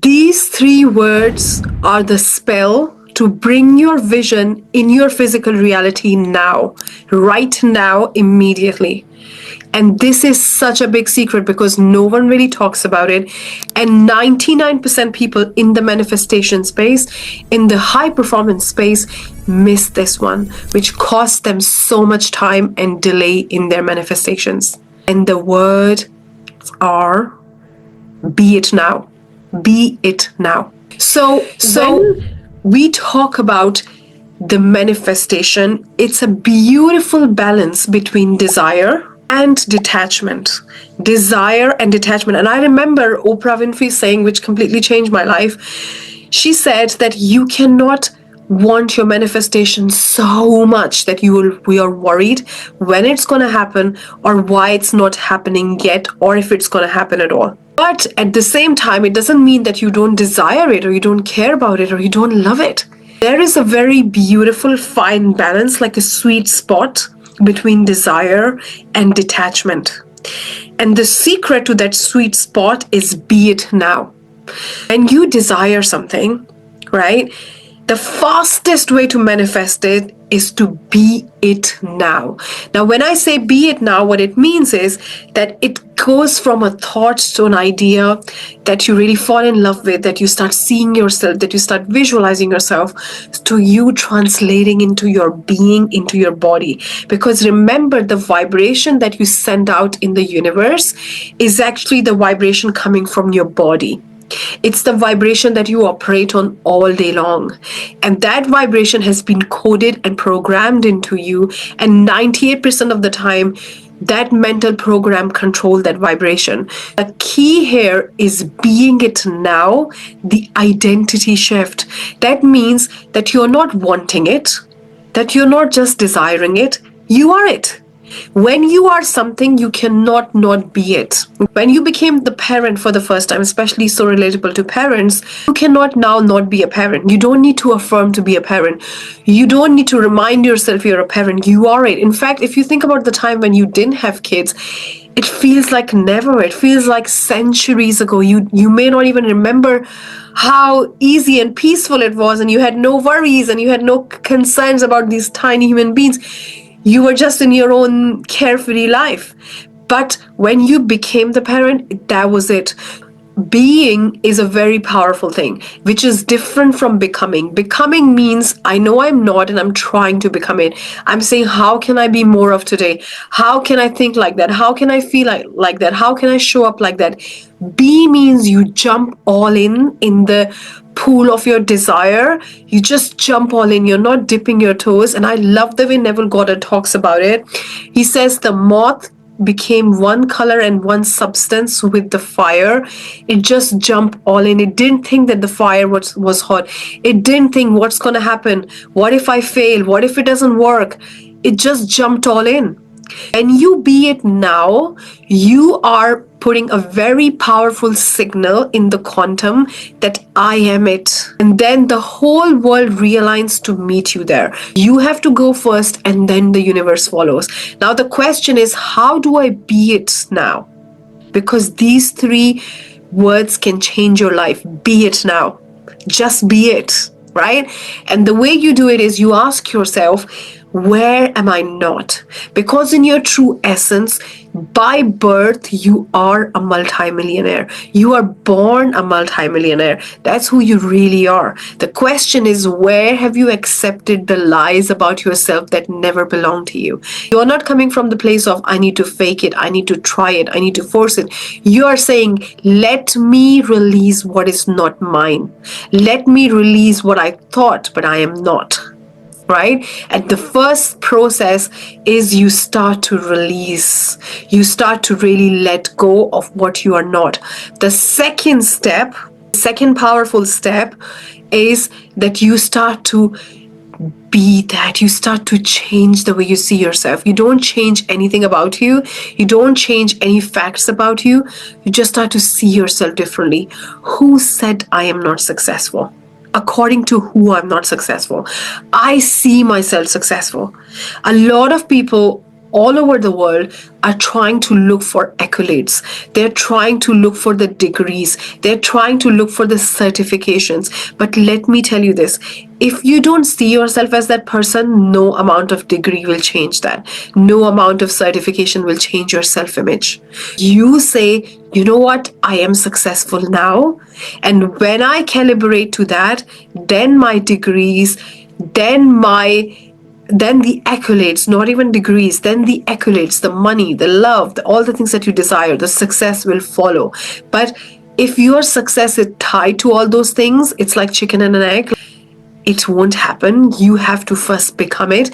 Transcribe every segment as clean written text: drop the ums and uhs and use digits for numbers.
These three words are the spell to bring your vision in your physical reality now, right now, immediately. And this is such a big secret because no one really talks about it. And 99% people in the manifestation space, in the high performance space, miss this one, which costs them so much time and delay in their manifestations. And the word are be it now. Be it now. So when we talk about the manifestation, it's a beautiful balance between desire and detachment. Desire and detachment. And I remember Oprah Winfrey saying, which completely changed my life, she said that you cannot want your manifestation so much that we are worried when it's going to happen or why it's not happening yet or if it's going to happen at all. But at the same time, it doesn't mean that you don't desire it or you don't care about it or you don't love it. There is a very beautiful fine balance, like a sweet spot between desire and detachment. And the secret to that sweet spot is be it now. When you desire something, right? The fastest way to manifest it is to be it now. Now, when I say be it now, what it means is that it goes from a thought to an idea that you really fall in love with, that you start seeing yourself, that you start visualizing yourself, to you translating into your being, into your body. Because remember, the vibration that you send out in the universe is actually the vibration coming from your body. It's the vibration that you operate on all day long. And that vibration has been coded and programmed into you. And 98% of the time, that mental program controls that vibration. The key here is being it now, the identity shift. That means that you're not wanting it, that you're not just desiring it, you are it. When you are something, you cannot not be it. When you became the parent for the first time, especially so relatable to parents, you cannot now not be a parent. You don't need to affirm to be a parent. You don't need to remind yourself you're a parent. You are it. In fact, if you think about the time when you didn't have kids, it feels like never. It feels like centuries ago. You may not even remember how easy and peaceful it was, and you had no worries and you had no concerns about these tiny human beings. You were just in your own carefree life. But when you became the parent, that was it. Being is a very powerful thing, which is different from becoming. Becoming means I know I'm not and I'm trying to become it. I'm saying, how can I be more of today? How can I think like that? How can I feel like that? How can I show up like that? Be means you jump all in the pool of your desire. You just jump all in. You're not dipping your toes. And I love the way Neville Goddard talks about it. He says the moth became one color and one substance with the fire. It just jumped all in. It didn't think that the fire was hot. It didn't think what's going to happen. What if I fail? What if it doesn't work? It just jumped all in. And you be it now, you are putting a very powerful signal in the quantum that I am it. And then the whole world realigns to meet you there. You have to go first and then the universe follows. Now the question is, how do I be it now? Because these three words can change your life. Be it now. Just be it, right? And the way you do it is you ask yourself, where am I not? Because in your true essence, by birth, you are a multimillionaire. You are born a multimillionaire. That's who you really are. The question is, where have you accepted the lies about yourself that never belong to you? You're not coming from the place of, I need to fake it, I need to try it, I need to force it. You are saying, let me release what is not mine. Let me release what I thought, but I am not. Right? And the first process is you start to release. You start to really let go of what you are not. The second step, second powerful step is that you start to be that. You start to change the way you see yourself. You don't change anything about you. You don't change any facts about you. You just start to see yourself differently. Who said I am not successful? According to who I'm not successful. I see myself successful. A lot of people all over the world are trying to look for accolades. They're trying to look for the degrees. They're trying to look for the certifications. But let me tell you this, if you don't see yourself as that person, no amount of degree will change that. No amount of certification will change your self-image. You say, you know what, I am successful now. And when I calibrate to that, then my degrees, then the accolades, not even degrees, then the accolades, the money, the love, all the things that you desire, the success will follow. But if your success is tied to all those things, it's like chicken and an egg. It won't happen. You have to first become it.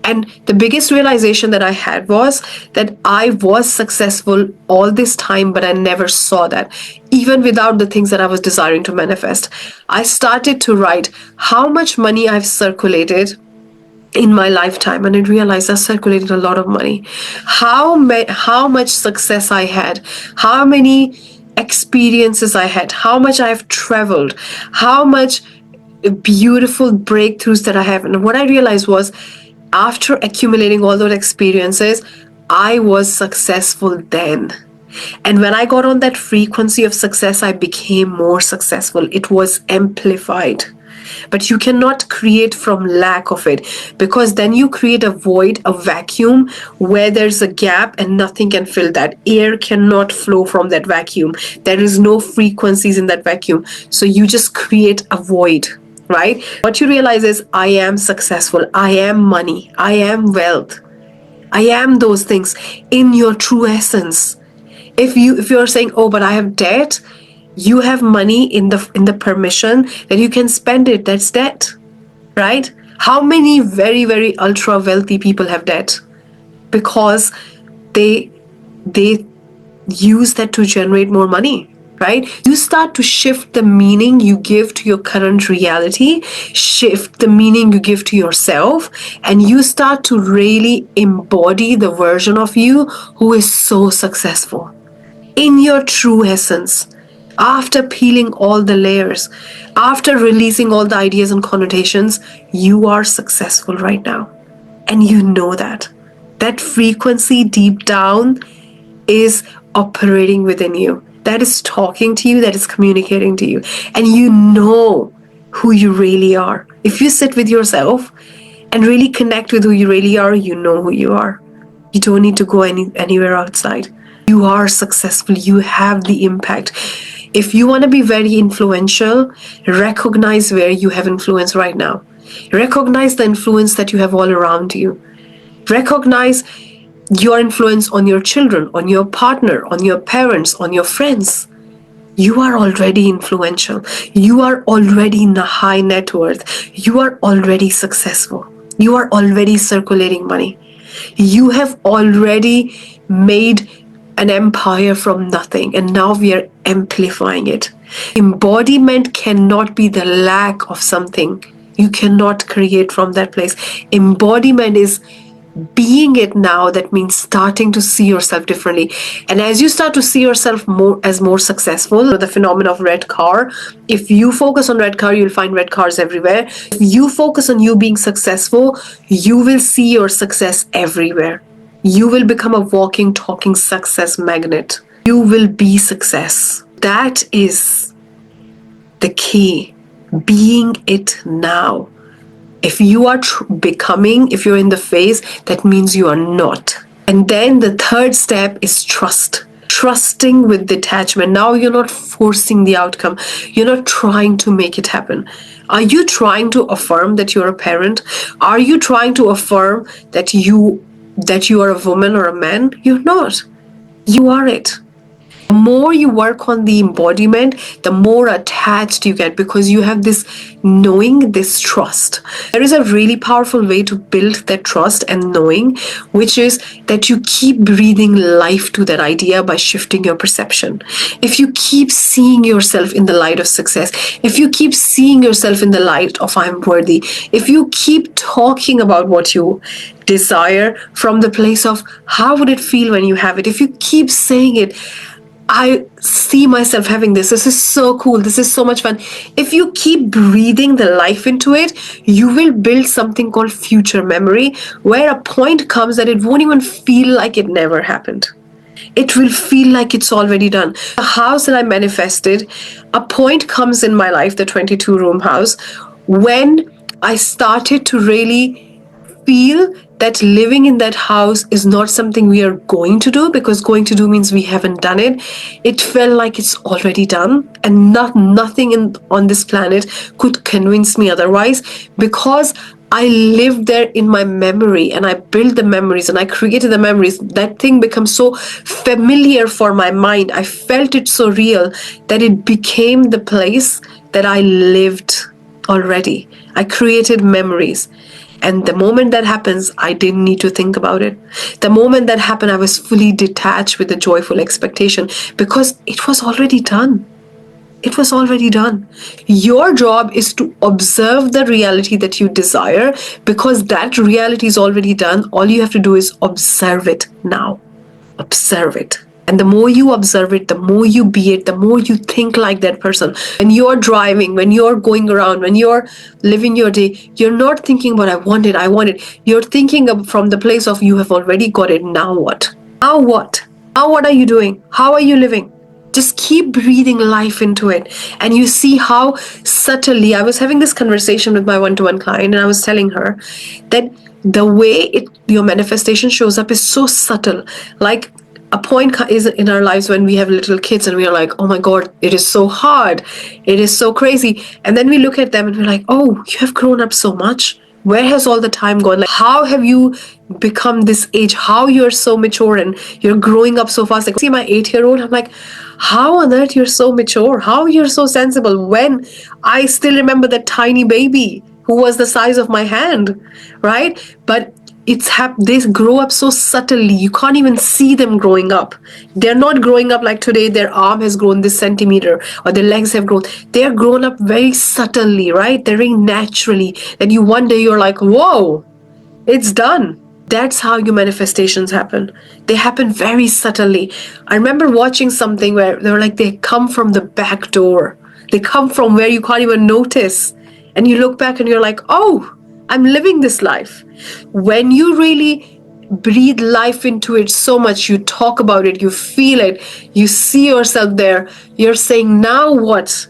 And the biggest realization that I had was that I was successful all this time, but I never saw that. Even without the things that I was desiring to manifest, I started to write how much money I've circulated in my lifetime, and I realized I circulated a lot of money. How much success I had, how many experiences I had, how much I've traveled, how much beautiful breakthroughs that I have. And what I realized was, after accumulating all those experiences, I was successful then. And when I got on that frequency of success, I became more successful. It was amplified. But you cannot create from lack of it, because then you create a void, a vacuum where there's a gap and nothing can fill that. Air cannot flow from that vacuum. There is no frequencies in that vacuum. So you just create a void, right? What you realize is, I am successful. I am money. I am wealth. I am those things in your true essence. If you're saying, oh, but I have debt, you have money in the permission that you can spend it. That's debt, right? How many very, very ultra wealthy people have debt? Because they use that to generate more money, right? You start to shift the meaning you give to your current reality, shift the meaning you give to yourself, and you start to really embody the version of you who is so successful in your true essence. After peeling all the layers, after releasing all the ideas and connotations, you are successful right now. And you know that. That frequency deep down is operating within you. That is talking to you, that is communicating to you. And you know who you really are. If you sit with yourself and really connect with who you really are, you know who you are. You don't need to go anywhere outside. You are successful. You have the impact. If you want to be very influential, recognize where you have influence right now. Recognize the influence that you have all around you. Recognize your influence on your children, on your partner, on your parents, on your friends. You are already influential. You are already in a high net worth. You are already successful. You are already circulating money. You have already made an empire from nothing, and now we are amplifying it. Embodiment cannot be the lack of something. You cannot create from that place. Embodiment is being it now. That means starting to see yourself differently. And as you start to see yourself more successful, the phenomenon of red car, if you focus on red car, you'll find red cars everywhere. If you focus on you being successful, you will see your success everywhere. You will become a walking, talking success magnet. You will be success. That is the key. Being it now. If you are becoming, if you're in the phase, that means you are not. And then the third step is trust. Trusting with detachment. Now you're not forcing the outcome. You're not trying to make it happen. Are you trying to affirm that you're a parent? Are you trying to affirm that you are a woman or a man? You're not. You are it. The more you work on the embodiment, the more attached you get, because you have this knowing, this trust. There is a really powerful way to build that trust and knowing, which is that you keep breathing life to that idea by shifting your perception. If you keep seeing yourself in the light of success, if you keep seeing yourself in the light of I'm worthy, if you keep talking about what you desire from the place of how would it feel when you have it, if you keep saying it, I see myself having this. This is so cool. This is so much fun. If you keep breathing the life into it, you will build something called future memory, where a point comes that it won't even feel like it never happened. It will feel like it's already done. The house that I manifested, a point comes in my life, the 22-room house, when I started to really feel that living in that house is not something we are going to do, because going to do means we haven't done it. It felt like it's already done, and nothing on this planet could convince me otherwise, because I lived there in my memory, and I built the memories, and I created the memories. That thing becomes so familiar for my mind. I felt it so real that it became the place that I lived already. I created memories. And the moment that happens, I didn't need to think about it. The moment that happened, I was fully detached with a joyful expectation, because it was already done. It was already done. Your job is to observe the reality that you desire, because that reality is already done. All you have to do is observe it now. Observe it. And the more you observe it, the more you be it, the more you think like that person. When you're driving, when you're going around, when you're living your day, you're not thinking about, I want it. You're thinking from the place of, you have already got it. Now what? Now what? Now what are you doing? How are you living? Just keep breathing life into it. And you see how subtly, I was having this conversation with my one-to-one client, and I was telling her that the way your manifestation shows up is so subtle. Like, a point is in our lives when we have little kids and we are like, oh my God, it is so hard. It is so crazy. And then we look at them and we're like, oh, you have grown up so much. Where has all the time gone? Like, how have you become this age? How you're so mature and you're growing up so fast? Like, see my 8-year-old, I'm like, how on earth you're so mature? How you're so sensible? When I still remember that tiny baby who was the size of my hand, right? But they grow up so subtly. You can't even see them growing up. They're not growing up like today their arm has grown this centimeter or their legs have grown. They're grown up very subtly, right? They're very naturally. And one day you're like, whoa, it's done. That's how your manifestations happen. They happen very subtly. I remember watching something where they were like, they come from the back door. They come from where you can't even notice. And you look back and you're like, oh, I'm living this life. When you really breathe life into it so much, you talk about it, you feel it, you see yourself there, you're saying, now what?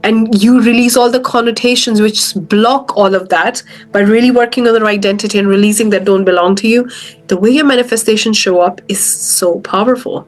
And you release all the connotations which block all of that by really working on the identity and releasing that don't belong to you. The way your manifestations show up is so powerful.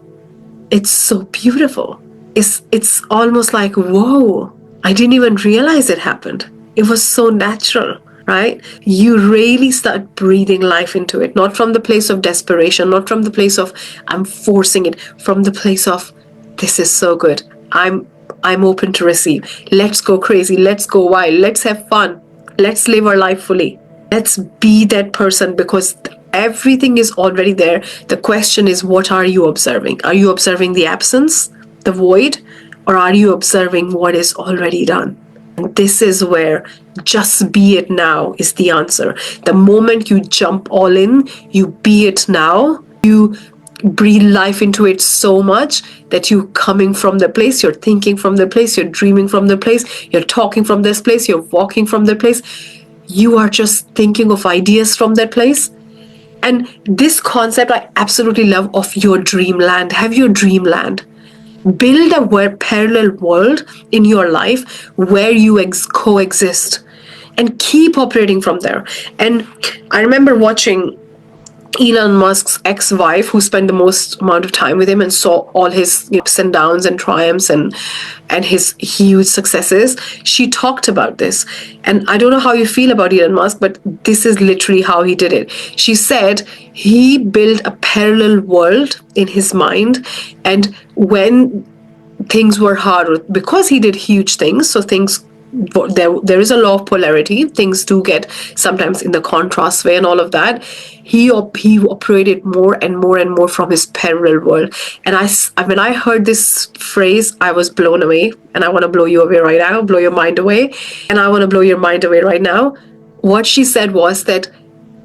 It's so beautiful. It's almost like, whoa, I didn't even realize it happened. It was so natural, right? You really start breathing life into it, not from the place of desperation, not from the place of I'm forcing it, from the place of this is so good. I'm open to receive. Let's go crazy. Let's go wild. Let's have fun. Let's live our life fully. Let's be that person, because everything is already there. The question is, what are you observing? Are you observing the absence, the void, or are you observing what is already done? And this is where just be it now is the answer. The moment you jump all in, you be it now, you breathe life into it so much that you're coming from the place, you're thinking from the place, you're dreaming from the place, you're talking from this place, you're walking from the place. You are just thinking of ideas from that place. And this concept I absolutely love of your dreamland. Have your dreamland. Build a parallel world in your life where you coexist, and keep operating from there. And I remember watching Elon Musk's ex-wife, who spent the most amount of time with him and saw all his ups and downs and triumphs and his huge successes. She talked about this. And I don't know how you feel about Elon Musk, but this is literally how he did it. She said he built a parallel world in his mind, and when things were hard, because he did huge things, so things, there is a law of polarity. Things do get sometimes in the contrast way and all of that. He operated more and more and more from his parallel world. And when I heard this phrase, I was blown away. And I want to blow you away right now, blow your mind away. And I want to blow your mind away right now. What she said was that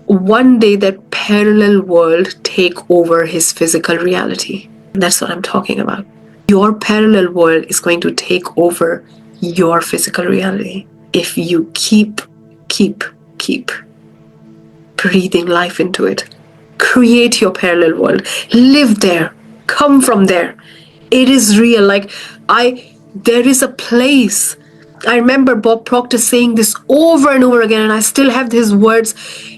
one day that parallel world take over his physical reality. And that's what I'm talking about. your parallel world is going to take over your physical reality if you keep breathing life into it. Create your parallel world. Live there. Come from there. It is real. There is a place. I remember Bob Proctor saying this over and over again, and I still have his words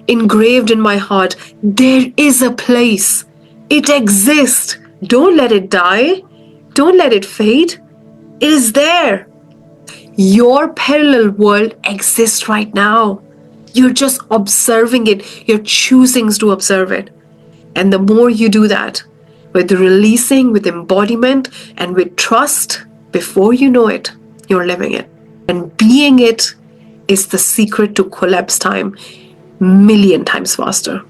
engraved in my heart. There is a place. It exists. Don't let it die. Don't let it fade. It is there. Your parallel world exists right now. You're just observing it. You're choosing to observe it. And the more you do that, with releasing, with embodiment, and with trust, before you know it, you're living it. And being it is the secret to collapse time 1,000,000 times faster.